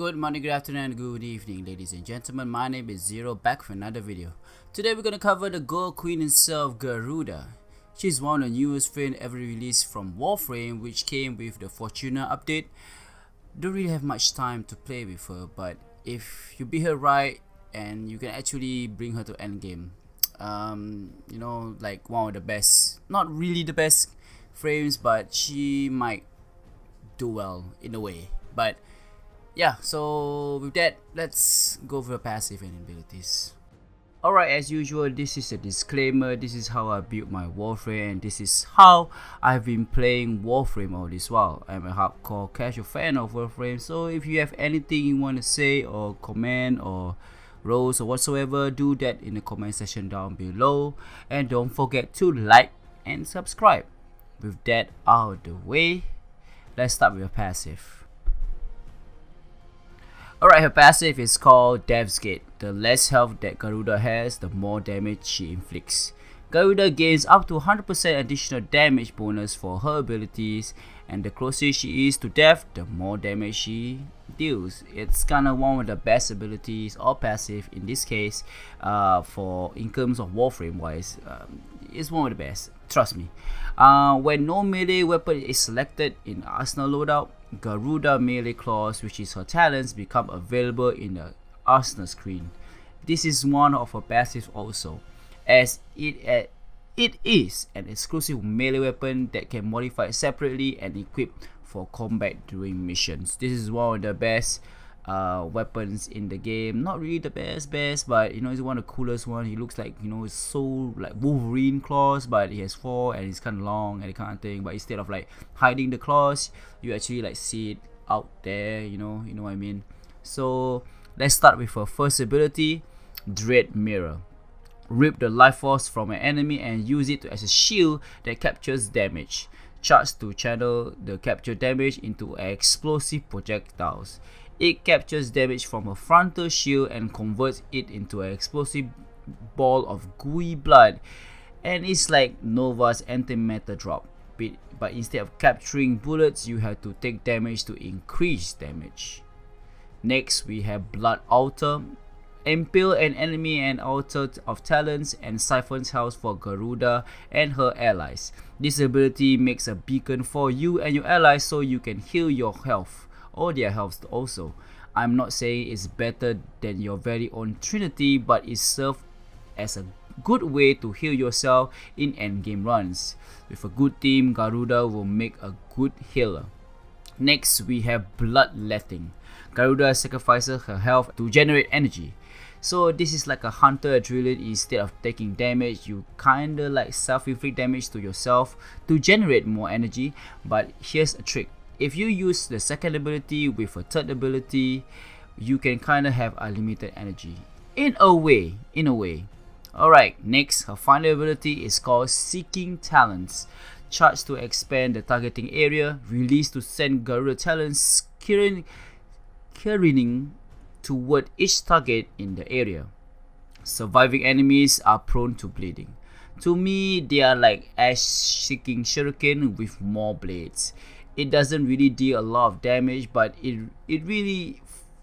Good morning, good afternoon, and good evening, ladies and gentlemen. My name is Zero, back for another video. Today we're gonna cover the Gore Queen herself, Garuda. She's one of the newest friend ever released from Warframe, which came with the Fortuna update. Don't really have much time to play with her, but if you beat her right, and you can actually bring her to endgame. You know, like one of the best, not really the best frames, but she might do well in a way. But yeah, so with that, let's go for the passive and abilities. Alright, as usual, this is a disclaimer. This is how I built my Warframe, and this is how I've been playing Warframe all this while. I'm a hardcore casual fan of Warframe, so if you have anything you want to say or comment or roles or whatsoever, do that in the comment section down below, and don't forget to like and subscribe. With that out of the way, let's start with a passive. Alright, her passive is called Death's Gate. The less health that Garuda has, the more damage she inflicts. Garuda gains up to 100% additional damage bonus for her abilities, and the closer she is to death, the more damage she deals. It's kinda one of the best abilities or passive in this case, for in terms of Warframe wise. It's one of the best, trust me. When no melee weapon is selected in Arsenal loadout, Garuda melee claws, which is her talents, become available in the Arsenal screen. This is one of her passives also, as it is an exclusive melee weapon that can modify separately and equip for combat during missions. This is one of the best weapons in the game. Not really the best, but you know, it's one of the coolest one. He looks like, you know, it's so like Wolverine claws, but he has 4 and it's kind of long and kind of thing. But instead of like hiding the claws, you actually like see it out there. You know what I mean. So let's start with her first ability, Dread Mirror. Rip the life force from an enemy and use it as a shield that captures damage. Charge to channel the captured damage into explosive projectiles. It captures damage from a frontal shield and converts it into an explosive ball of gooey blood, and it's like Nova's antimatter drop, but instead of capturing bullets, you have to take damage to increase damage. Next, we have Blood Altar. Impale an enemy and altar of talents and siphons health for Garuda and her allies. This ability makes a beacon for you and your allies so you can heal your health or their health also. I'm not saying it's better than your very own Trinity, but it serves as a good way to heal yourself in endgame runs. With a good team, Garuda will make a good healer. Next, we have Bloodletting. Garuda sacrifices her health to generate energy. So this is like a hunter adrenaline. Instead of taking damage, you kinda like self-inflict damage to yourself to generate more energy. But here's a trick. If you use the second ability with a third ability, you can kinda have unlimited energy. In a way. Alright, next, her final ability is called Seeking Talents. Charge to expand the targeting area, release to send Garuda talents careening toward each target in the area. Surviving enemies are prone to bleeding. To me, they are like ash-seeking shuriken with more blades. It doesn't really deal a lot of damage, but it really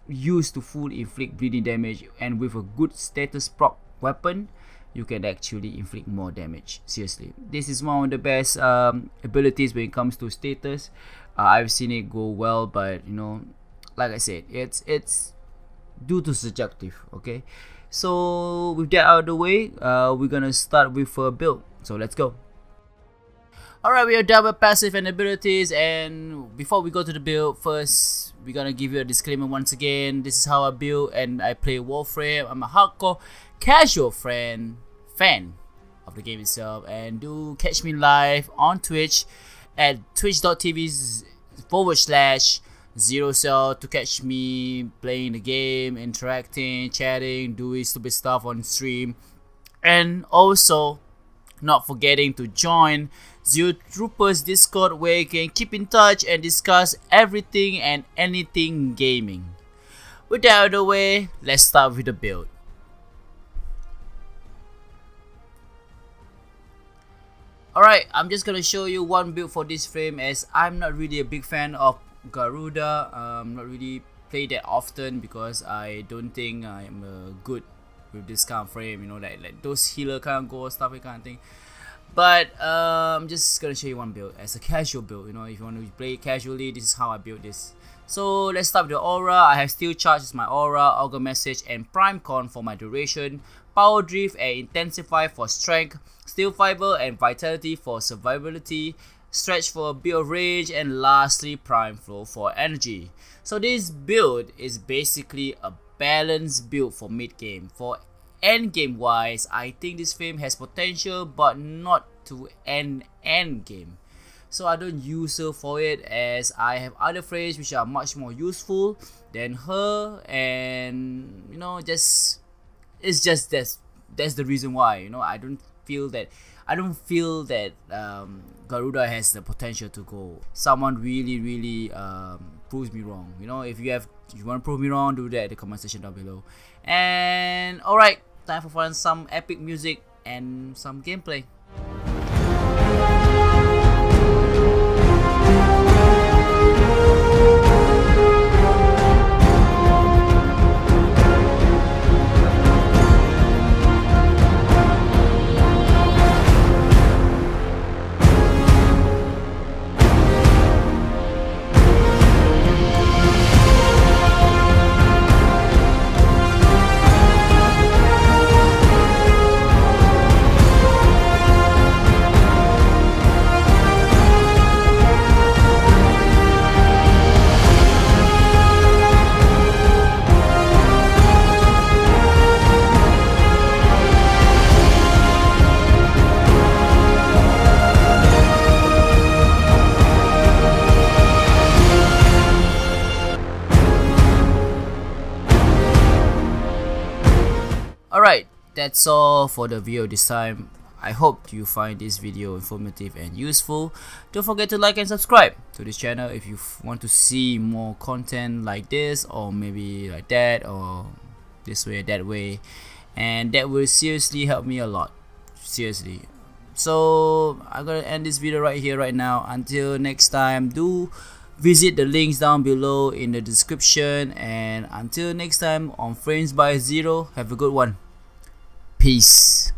used to full inflict bleeding damage, and with a good status proc weapon, you can actually inflict more damage. Seriously, this is one of the best abilities when it comes to status. I've seen it go well, but you know, like I said, it's due to subjective. Okay, so with that out of the way, we're gonna start with a build. So let's go. Alright, we are done with passive and abilities, and before we go to the build, first we're gonna give you a disclaimer once again. This is how I build and I play Warframe. I'm a hardcore casual fan of the game itself, and do catch me live on Twitch at twitch.tv/ZeroXel to catch me playing the game, interacting, chatting, doing stupid stuff on stream, and also not forgetting to join Zero Troopers Discord, where you can keep in touch and discuss everything and anything gaming. With that out of the way, let's start with the build. Alright, I'm just gonna show you one build for this frame, as I'm not really a big fan of Garuda. Not really play that often because I don't think I'm good with this kind of frame, you know, like those healer kind of Gore stuff, kind of thing. But I'm just gonna show you one build as a casual build. You know, if you want to play casually, this is how I build this. So let's start with the aura. I have Steel Charge as my aura, Augur Message and Prime Con for my duration, Power Drift and Intensify for strength, Steel Fiber and Vitality for survivability, Stretch for a bit of range, and lastly Prime Flow for energy. So this build is basically a balanced build for mid game. For end game wise, I think this frame has potential but not to end game. So I don't use her for it, as I have other frames which are much more useful than her, and you know, that's the reason why, you know, I don't feel that Garuda has the potential to go. Someone really proves me wrong. You know, if you want to prove me wrong, do that in the comment section down below. And alright, time for some epic music and some gameplay. Alright, that's all for the video this time. I hope you find this video informative and useful. Don't forget to like and subscribe to this channel if you want to see more content like this, or maybe like that, or this way, that way, and that will seriously help me a lot. Seriously. So I'm gonna end this video right here, right now. Until next time, do visit the links down below in the description, and until next time on Frames by Zero, have a good one. Peace.